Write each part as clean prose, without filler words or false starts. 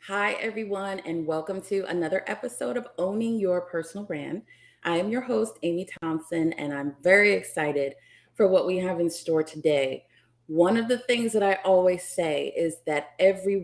Hi, everyone, and welcome to another episode of Owning Your Personal Brand. I am your host, Amy Thompson, and I'm very excited for what we have in store today. One of the things that I always say is that every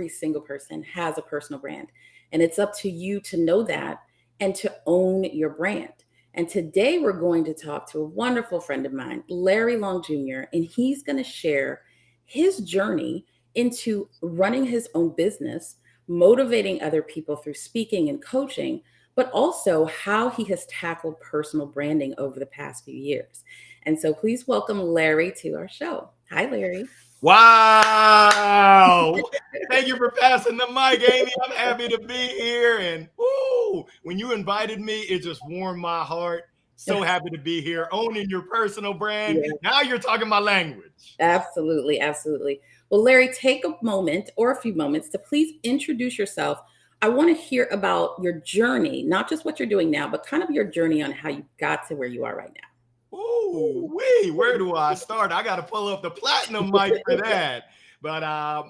single person has a personal brand, and it's up to you to know that and to own your brand. And today we're going to talk to a wonderful friend of mine, Larry Long Jr., and he's going to share his journey into running his own business, motivating other people through speaking and coaching, but also how he has tackled personal branding over the past few years. And so please welcome Larry to our show. Hi, Larry. Wow. Thank you for passing the mic, Amy. I'm happy to be here. And when you invited me, it just warmed my heart. So happy to be here, owning your personal brand. Yeah, Now you're talking my language. absolutely. Absolutely. Well, Larry, take a moment or a few moments to please introduce yourself. I want to hear about your journey, not just what you're doing now, but kind of your journey on how you got to where you are right Where do I start? I got to pull up the platinum mic for that. But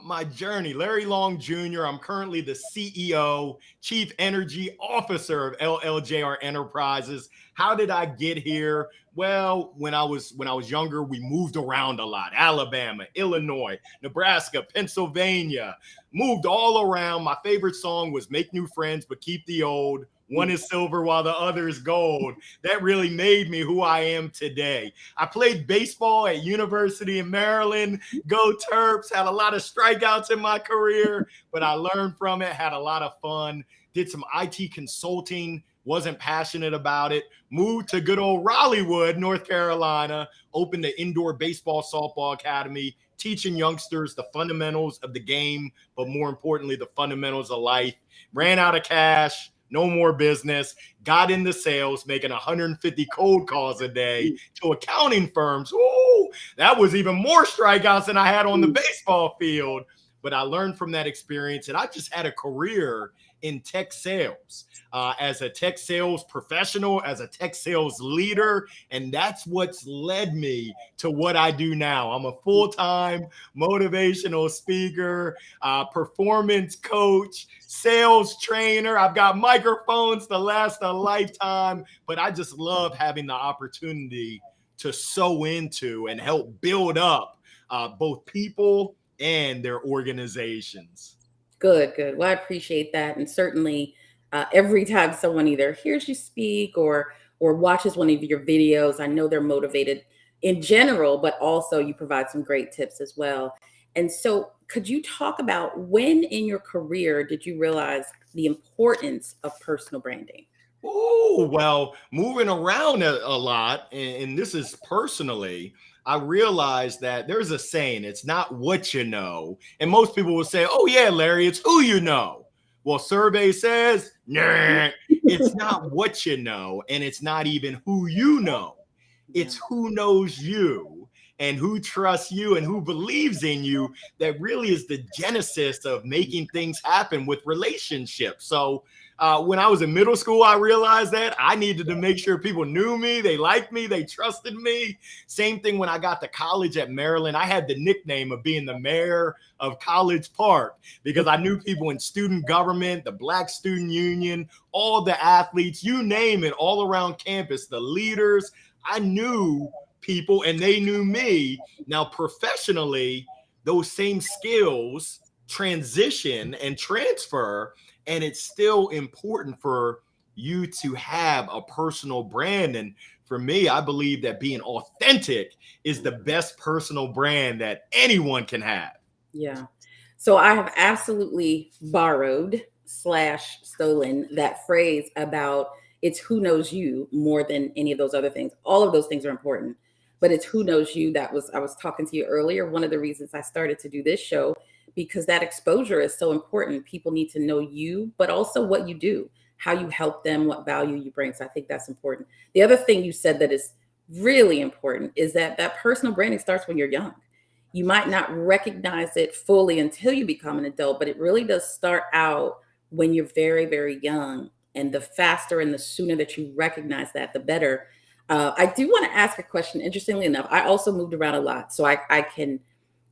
my journey, Larry Long Jr., I'm currently the CEO, Chief Energy Officer of LLJR Enterprises. How did I get here? Well, when I was younger, we moved around a lot. Alabama, Illinois, Nebraska, Pennsylvania, moved all around. My favorite song was Make New Friends, but Keep the Old. One is silver while the other is gold. That really made me who I am today. I played baseball at University of Maryland. Go Terps. Had a lot of strikeouts in my career, but I learned from it, had a lot of fun, did some IT consulting, wasn't passionate about it, moved to good old Raleighwood, North Carolina, opened the indoor baseball softball academy, teaching youngsters the fundamentals of the game, but more importantly, the fundamentals of life. Ran out of cash, no more business, got into sales, making 150 cold calls a day to accounting firms. Ooh, that was even more strikeouts than I had on the baseball field. But I learned from that experience, and I just had a career in tech sales as a tech sales professional, as a tech sales leader. And that's what's led me to what I do now. I'm a full-time motivational speaker, performance coach, sales trainer. I've got microphones to last a lifetime, but I just love having the opportunity to sow into and help build up both people and their organizations. Good, good. Well, I appreciate that, and certainly, every time someone either hears you speak or watches one of your videos, I know they're motivated in general, but also you provide some great tips as well. And so, could you talk about when in your career did you realize the importance of personal branding? Well, moving around a lot, and this is personally, I realized that there's a saying, it's not what you know. And most people will say, oh, yeah, Larry, it's who you know. Well, survey says, nah, it's not what you know, and it's not even who you know. Yeah. It's who knows you and who trusts you and who believes in you that really is the genesis of making things happen with relationships. So, when I was in middle school, I realized that I needed to make sure people knew me, they liked me, they trusted me. Same thing when I got to college at Maryland. I had the nickname of being the mayor of College Park because I knew people in student government, the Black Student Union, all the athletes, you name it, all around campus, the leaders. I knew people and they knew me. Now, professionally, those same skills transition and transfer, and it's still important for you to have a personal brand. And for me, I believe that being authentic is the best personal brand that anyone can have. Yeah. So I have absolutely borrowed slash stolen that phrase about it's who knows you more than any of those other things. All of those things are important, but it's who knows you. I was talking to you earlier. One of the reasons I started to do this show, because that exposure is so important. People need to know you, but also what you do, how you help them, what value you bring. So I think that's important. The other thing you said that is really important is that that personal branding starts when you're young. You might not recognize it fully until you become an adult, but it really does start out when you're very, very young. And the faster and the sooner that you recognize that, the better. I do want to ask a question. Interestingly enough, I also moved around a lot. So I can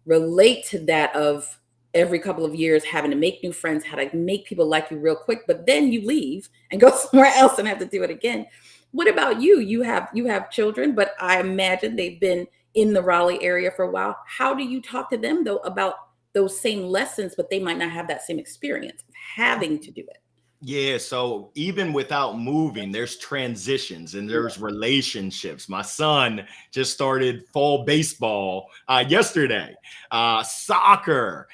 relate to that of every couple of years having to make new friends, how to make people like you real quick, but then you leave and go somewhere else and have to do it again. What about you? You have children, but I imagine they've been in the Raleigh area for a while. How do you talk to them though about those same lessons, but they might not have that same experience of having to do it? Yeah, so even without moving, there's transitions and there's relationships. My son just started fall baseball yesterday, soccer.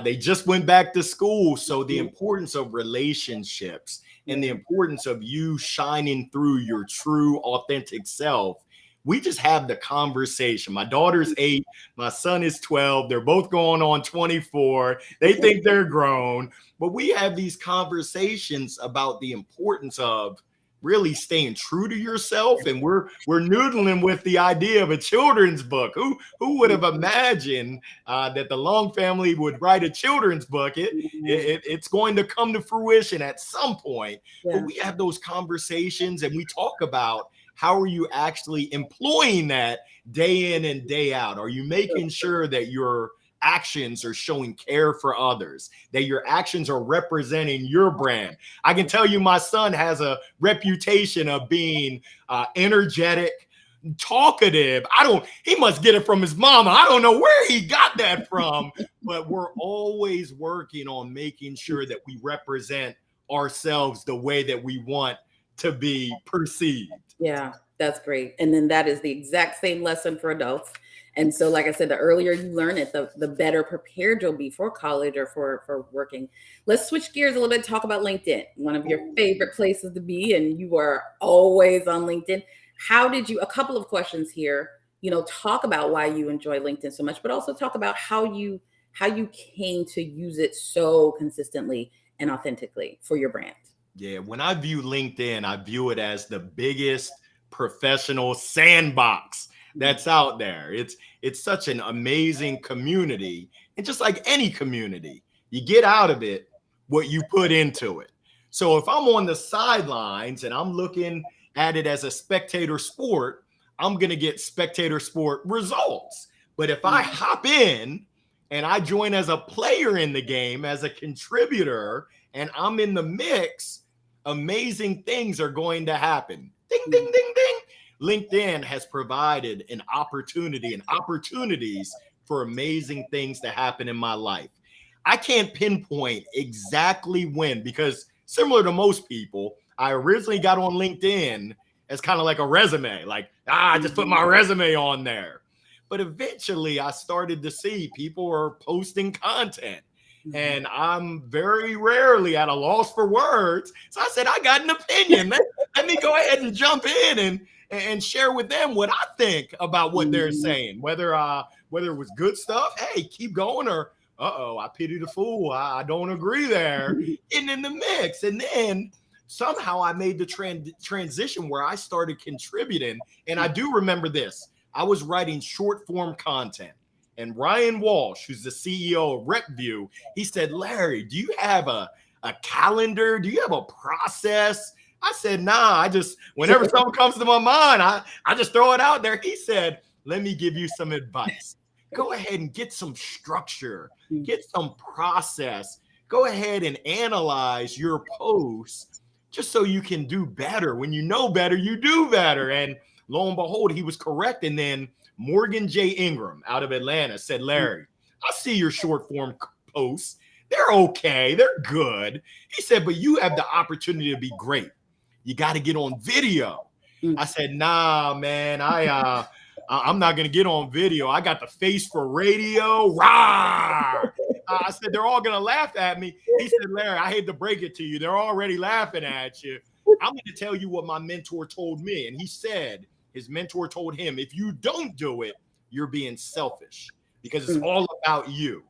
They just went back to school. So the importance of relationships and the importance of you shining through your true, authentic self. We just have the conversation. My daughter's 8, my son is 12. They're both going on 24. They think they're grown. But we have these conversations about the importance of really staying true to yourself. And we're noodling with the idea of a children's book. Who would have imagined that the Long family would write a children's book? It's going to come to fruition at some point. But Yeah. we have those conversations and we talk about how are you actually employing that day in and day out? Are you making sure that your actions are showing care for others, that your actions are representing your brand? I can tell you my son has a reputation of being energetic, talkative. He must get it from his mama. I don't know where he got that from, but we're always working on making sure that we represent ourselves the way that we want to be perceived. Yeah, that's great. And then that is the exact same lesson for adults. And so, like I said, the earlier you learn it, the better prepared you'll be for college or for working. Let's switch gears a little bit, talk about LinkedIn, one of your favorite places to be, and you are always on LinkedIn. How did you, a couple of questions here, talk about why you enjoy LinkedIn so much, but also talk about how you came to use it so consistently and authentically for your brand. Yeah, when I view LinkedIn, I view it as the biggest professional sandbox that's out there. It's such an amazing community. And just like any community, you get out of it what you put into it. So if I'm on the sidelines and I'm looking at it as a spectator sport, I'm going to get spectator sport results. But if I hop in and I join as a player in the game, as a contributor, and I'm in the mix, amazing things are going to happen. Ding, ding, ding, ding. LinkedIn has provided an opportunity and opportunities for amazing things to happen in my life. I can't pinpoint exactly when, because similar to most people, I originally got on LinkedIn as kind of like a resume, like, I just put my resume on there. But eventually I started to see people are posting content. And I'm very rarely at a loss for words. So I said, I got an opinion. Let me go ahead and jump in and share with them what I think about what they're saying. Whether it was good stuff, hey, keep going, or I pity the fool. I don't agree there. Getting in the mix. And then somehow I made the transition where I started contributing. And I do remember this. I was writing short form content. And Ryan Walsh, who's the CEO of RepView, he said, Larry, do you have a calendar? Do you have a process? I said, nah, whenever something comes to my mind, I just throw it out there. He said, let me give you some advice. Go ahead and get some structure, get some process. Go ahead and analyze your posts just so you can do better. When you know better, you do better. And lo and behold, he was correct. And then Morgan J. Ingram out of Atlanta said, Larry, I see your short form posts. They're okay. They're good. He said, but you have the opportunity to be great. You got to get on video. I said, nah, man, I'm not going to get on video. I got the face for radio. Rah! I said, they're all going to laugh at me. He said, Larry, I hate to break it to you. They're already laughing at you. I'm going to tell you what my mentor told me. And he said, his mentor told him, if you don't do it, you're being selfish because it's all about you.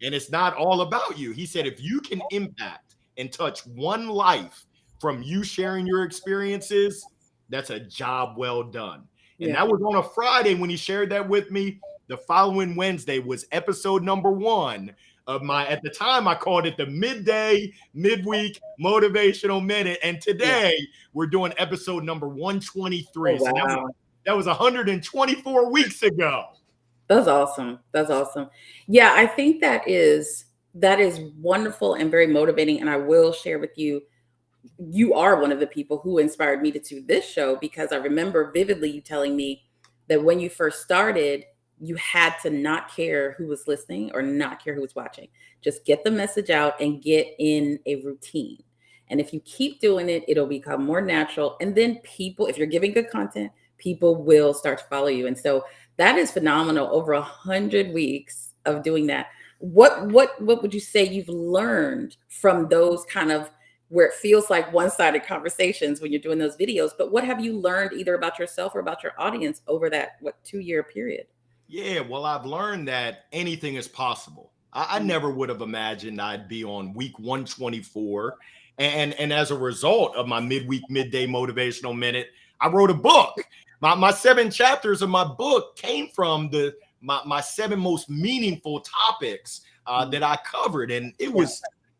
And it's not all about you. He said, if you can impact and touch one life from you sharing your experiences, that's a job well done. And that was on a Friday when he shared that with me. The following Wednesday was episode number 1 of at the time, I called it the midweek motivational minute. And today we're doing episode number 123. Oh, wow. So that was 124 weeks ago. That's awesome. That's awesome. Yeah, I think that is That is wonderful and very motivating. And I will share with you, you are one of the people who inspired me to do this show, because I remember vividly you telling me that when you first started, you had to not care who was listening or not care who was watching. Just get the message out and get in a routine. And if you keep doing it, it'll become more natural. And then people, if you're giving good content, people will start to follow you. And so that is phenomenal. Over 100 weeks of doing that. What would you say you've learned from those kind of, where it feels like one-sided conversations when you're doing those videos, but what have you learned either about yourself or about your audience over that 2-year period? Yeah, well, I've learned that anything is possible. I Mm, never would have imagined I'd be on week 124. And as a result of my midweek, midday motivational minute, I wrote a book. My 7 chapters of my book came from my 7 most meaningful topics mm, that I covered. And yeah,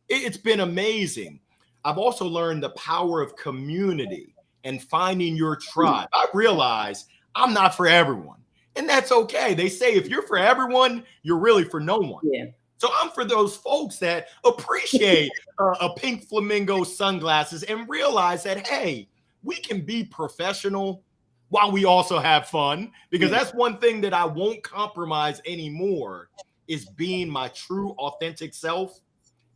it's been amazing. I've also learned the power of community and finding your mm, tribe. I realize I'm not for everyone. And that's okay. They say if you're for everyone, you're really for no one. yeah, So I'm for those folks that appreciate a pink flamingo sunglasses and realize that, hey, we can be professional while we also have fun, because yeah, that's one thing that I won't compromise anymore, is being my true authentic self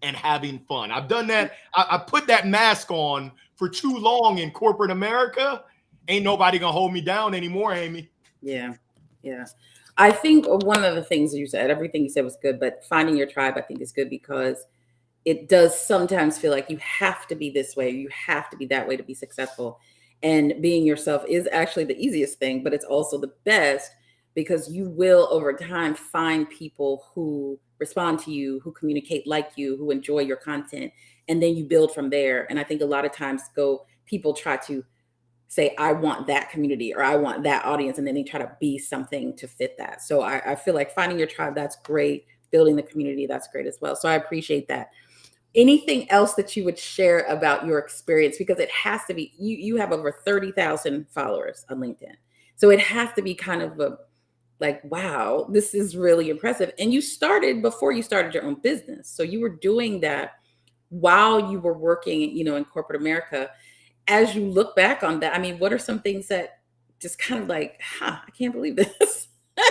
and having fun. I've done that. I put that mask on for too long in corporate America. Ain't nobody gonna hold me down anymore, Amy. yeah, yeah. I think one of the things you said, everything you said was good, but finding your tribe, I think, is good, because it does sometimes feel like you have to be this way, you have to be that way to be successful. And being yourself is actually the easiest thing, but it's also the best, because you will over time find people who respond to you, who communicate like you, who enjoy your content, and then you build from there. And I think a lot of times people try to say, I want that community or I want that audience, and then they try to be something to fit that. So I feel like finding your tribe, that's great. Building the community, that's great as well. So I appreciate that. Anything else that you would share about your experience? Because it has to be, you have over 30,000 followers on LinkedIn. So it has to be kind of a, like, wow, this is really impressive. And you started before you started your own business. So you were doing that while you were working, in corporate America. As you look back on that, I mean, what are some things that just kind of like, I can't believe this.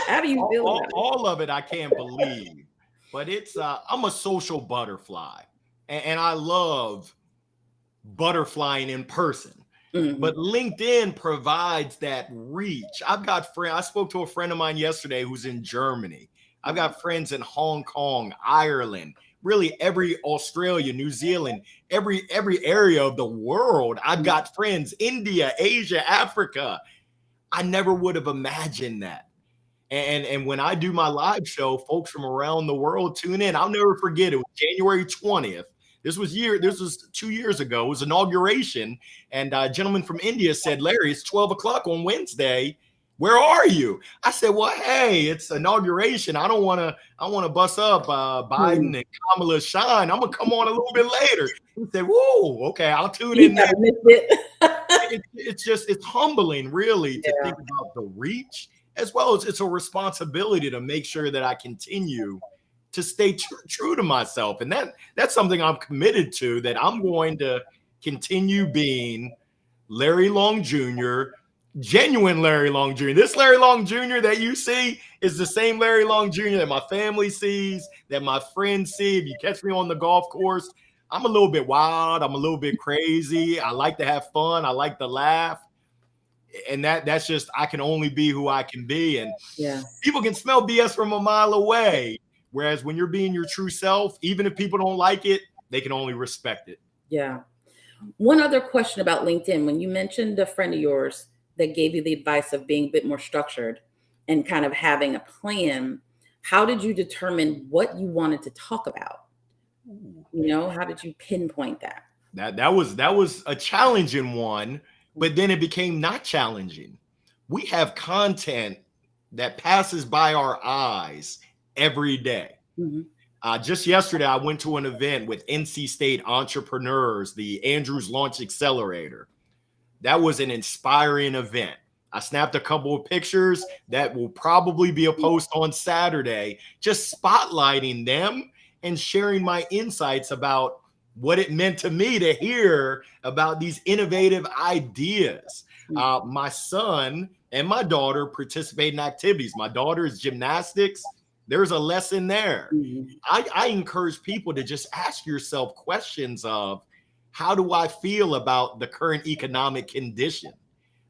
How do you all, feel all, about it? all of it I can't believe, but it's I'm a social butterfly, and I love butterflying in person. But Mhm. LinkedIn provides that reach. I've got friends. I spoke to a friend of mine yesterday who's in Germany. I've got friends in Hong Kong, Ireland, really every Australia, New Zealand, every area of the world. I've got friends, India, Asia, Africa. I never would have imagined that. And when I do my live show, folks from around the world tune in. I'll never forget, it was January 20th. This was 2 years ago. It was inauguration. And a gentleman from India said, Larry, it's 12 o'clock on Wednesday. Where are you? I said, well, hey, it's inauguration. I want to bust up Hmm. Biden and Kamala Shine. I'm gonna come on a little bit later. He said, whoa, okay, I'll tune He in there. probably missed it. It's humbling, really, to Yeah, think about the reach, as well as it's a responsibility to make sure that I continue to stay true to myself. And that's something I'm committed to, that I'm going to continue being Larry Long Jr., genuine Larry Long Jr. This Larry Long Jr. that you see is the same Larry Long Jr. that my family sees, that my friends see. If you catch me on the golf course, I'm a little bit wild. I'm a little bit crazy. I like to have fun. I like to laugh. And that's just, I can only be who I can be. And yeah, people can smell BS from a mile away. Whereas when you're being your true self, even if people don't like it, they can only respect it. yeah. One other question about LinkedIn. When you mentioned a friend of yours that gave you the advice of being a bit more structured and kind of having a plan, how did you determine what you wanted to talk about? How did you pinpoint that? That was a challenging one, but then it became not challenging. We have content that passes by our eyes every day. Mhm. Just yesterday, I went to an event with NC State entrepreneurs, the Andrews Launch Accelerator. That was an inspiring event. I snapped a couple of pictures that will probably be a post on Saturday, just spotlighting them and sharing my insights about what it meant to me to hear about these innovative ideas. My son and my daughter participate in activities. My daughter is gymnastics. There's a lesson there. Mhm. I encourage people to just ask yourself questions of, how do I feel about the current economic condition?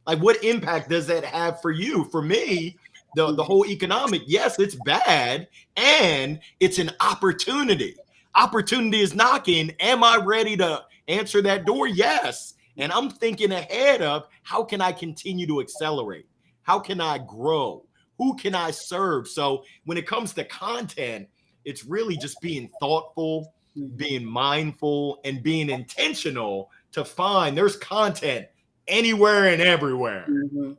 Like, what impact does that have for you? For me, the Mhm. whole economic, yes, it's bad, and it's an opportunity. Opportunity is knocking. Am I ready to answer that door? Yes. And I'm thinking ahead of, how can I continue to accelerate? How can I grow? Who can I serve? So when it comes to content, it's really just being thoughtful, Mhm. being mindful, and being intentional to find there's content anywhere and everywhere. Mhm.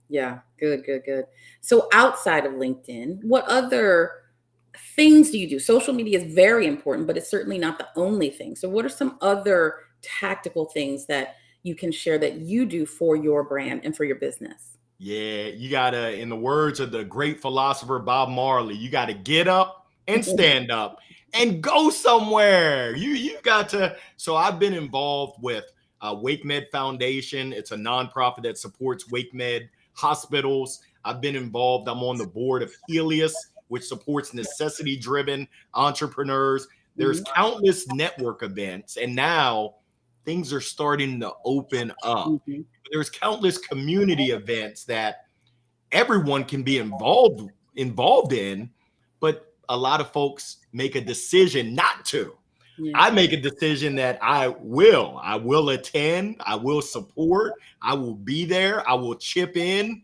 Yeah, good, good, good. So outside of LinkedIn, what other things do you do? Social media is very important, but it's certainly not the only thing. So what are some other tactical things that you can share that you do for your brand and for your business? Yeah, you gotta, in the words of the great philosopher Bob Marley, you gotta get up and stand up and go somewhere. You got to. So I've been involved with Wake Med Foundation. It's a nonprofit that supports Wake Med hospitals. I've been involved. I'm on the board of Helios, which supports necessity-driven entrepreneurs. There's Mhm. countless network events, and now things are starting to open up. Mhm. There's countless community events that everyone can be involved in, but a lot of folks make a decision not to. Yeah. I make a decision that I will attend, I will support, I will be there, I will chip in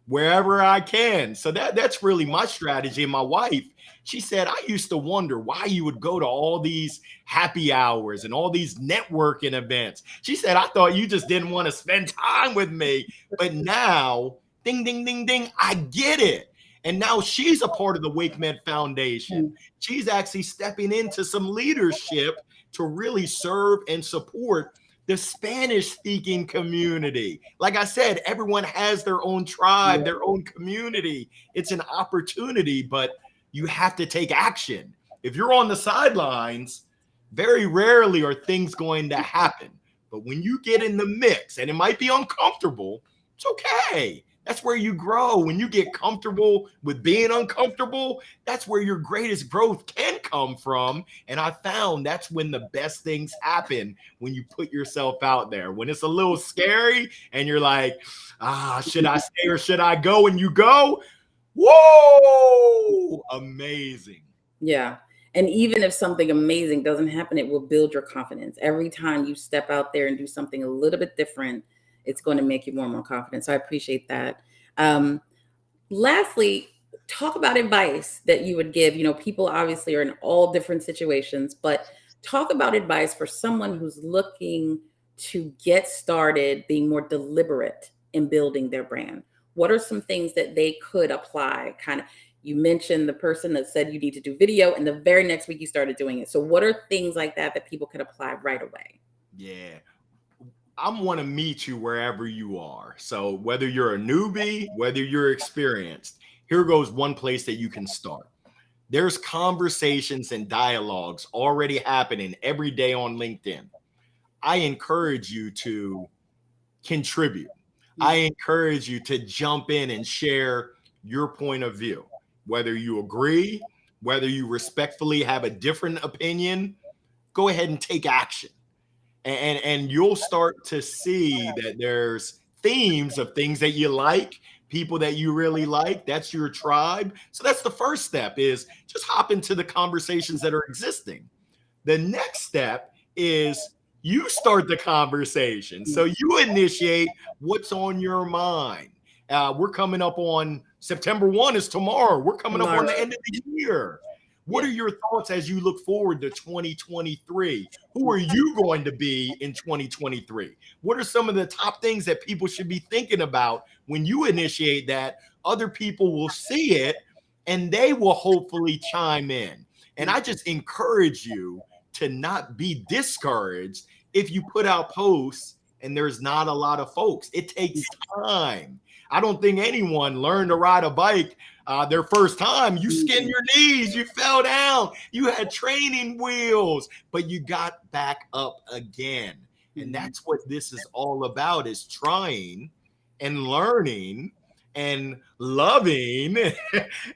wherever I can. So that's really my strategy. And my wife, she said, I used to wonder why you would go to all these happy hours and all these networking events. She said, I thought you just didn't want to spend time with me. But now, ding, ding, ding, ding, I get it. And now she's a part of the Wake Med Foundation. Mm. She's actually stepping into some leadership to really serve and support the Spanish speaking community. Like I said, everyone has their own tribe, Yeah. their own community. It's an opportunity, but you have to take action. If you're on the sidelines, very rarely are things going to happen. But when you get in the mix, and it might be uncomfortable, it's okay. That's where you grow. When you get comfortable with being uncomfortable, that's where your greatest growth can come from. And I found that's when the best things happen, when you put yourself out there. When it's a little scary and you're like, should I stay or should I go? And you go, whoa, amazing. Yeah. And even if something amazing doesn't happen, it will build your confidence. Every time you step out there and do something a little bit different, it's going to make you more and more confident. So I appreciate that. Um, Lastly, talk about advice that you would give. People obviously are in all different situations, but talk about advice for someone who's looking to get started being more deliberate in building their brand. What are some things that they could apply? Kind of, you mentioned the person that said you need to do video, and the very next week you started doing it. So, what are things like that that people could apply right away? Yeah. I want to meet you wherever you are. So whether you're a newbie, whether you're experienced, here goes one place that you can start. There's conversations and dialogues already happening every day on LinkedIn. I encourage you to contribute. I Mm. encourage you to jump in and share your point of view. Whether you agree, whether you respectfully have a different opinion, go ahead and take action. And you'll start to see that there's themes of things that you like, people that you really like. That's your tribe. So that's the first step, is just hop into the conversations that are existing. The next step is you start the conversation. So Mm. you initiate what's on your mind. We're coming up on September 1 is tomorrow. We're coming up on Tomorrow. the end of the year. What Yeah. are your thoughts as you look forward to 2023? Who are you going to be in 2023? What are some of the top things that people should be thinking about when you initiate that? Other people will see it and they will hopefully chime in. And Mm. I just encourage you to not be discouraged if you put out posts and there's not a lot of folks. It takes time. I don't think anyone learned to ride a bike their first time, you skinned Mhm. your knees, you fell down, you had training wheels, but you got back up again. And Mhm. that's what this is all about, is trying and learning and loving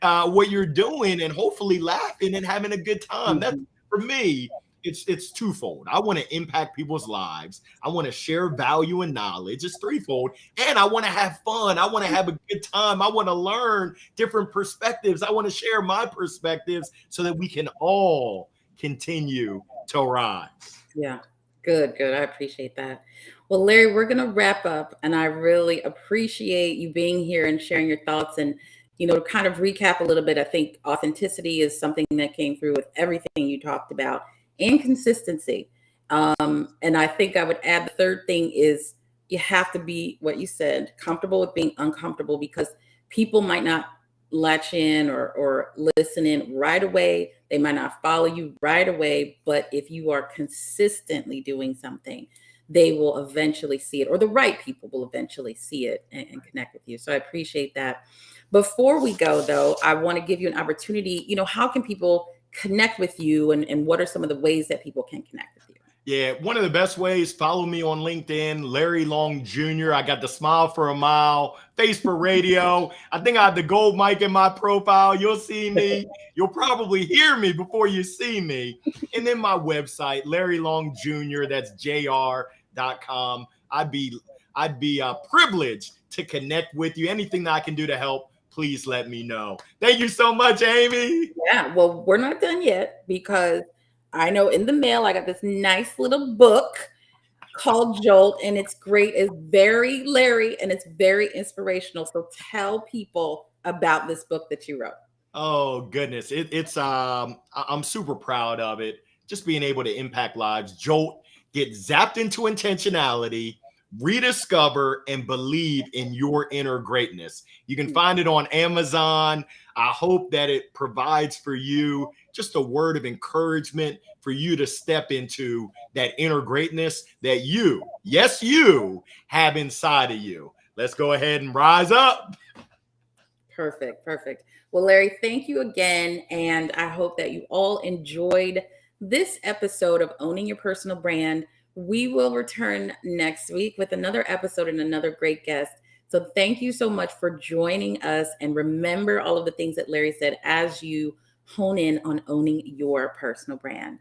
what you're doing, and hopefully laughing and having a good time. That's, Mhm. for me, it's twofold. I want to impact people's lives. I want to share value and knowledge. It's threefold. And I want to have fun. I want to have a good time. I want to learn different perspectives. I want to share my perspectives so that we can all continue to rise. Yeah. Good, good. I appreciate that. Well, Larry, we're going to wrap up, and I really appreciate you being here and sharing your thoughts. And, to kind of recap a little bit, I think authenticity is something that came through with everything you talked about, and consistency. And I think I would add the third thing is you have to be, what you said, comfortable with being uncomfortable, because people might not latch in or listen in right away. They might not follow you right away, but if you are consistently doing something, they will eventually see it, or the right people will eventually see it and connect with you. So I appreciate that. Before we go, though, I want to give you an opportunity. How can people connect with you, and what are some of the ways that people can connect with you? Yeah, one of the best ways, follow me on LinkedIn, Larry Long Jr. I got the smile for a mile, face for radio. I think I have the gold mic in my profile. You'll see me. You'll probably hear me before you see me. And then my website, Larry Long Jr., that's jr.com. I'd be privileged to connect with you. Anything that I can do to help, please let me know. Thank you so much, Amy. Yeah, well, we're not done yet, because I know in the mail I got this nice little book called Jolt, and it's great. It's very Larry, and it's very inspirational. So tell people about this book that you wrote. Oh goodness, I'm super proud of it. Just being able to impact lives. Jolt, get zapped into intentionality, rediscover and believe in your inner greatness. You can find it on Amazon. I hope that it provides for you just a word of encouragement for you to step into that inner greatness that you, yes, you have inside of you. Let's go ahead and rise up. Perfect, perfect. Well, Larry, thank you again. And I hope that you all enjoyed this episode of Owning Your Personal Brand. We will return next week with another episode and another great guest. So thank you so much for joining us. And remember all of the things that Larry said as you hone in on owning your personal brand.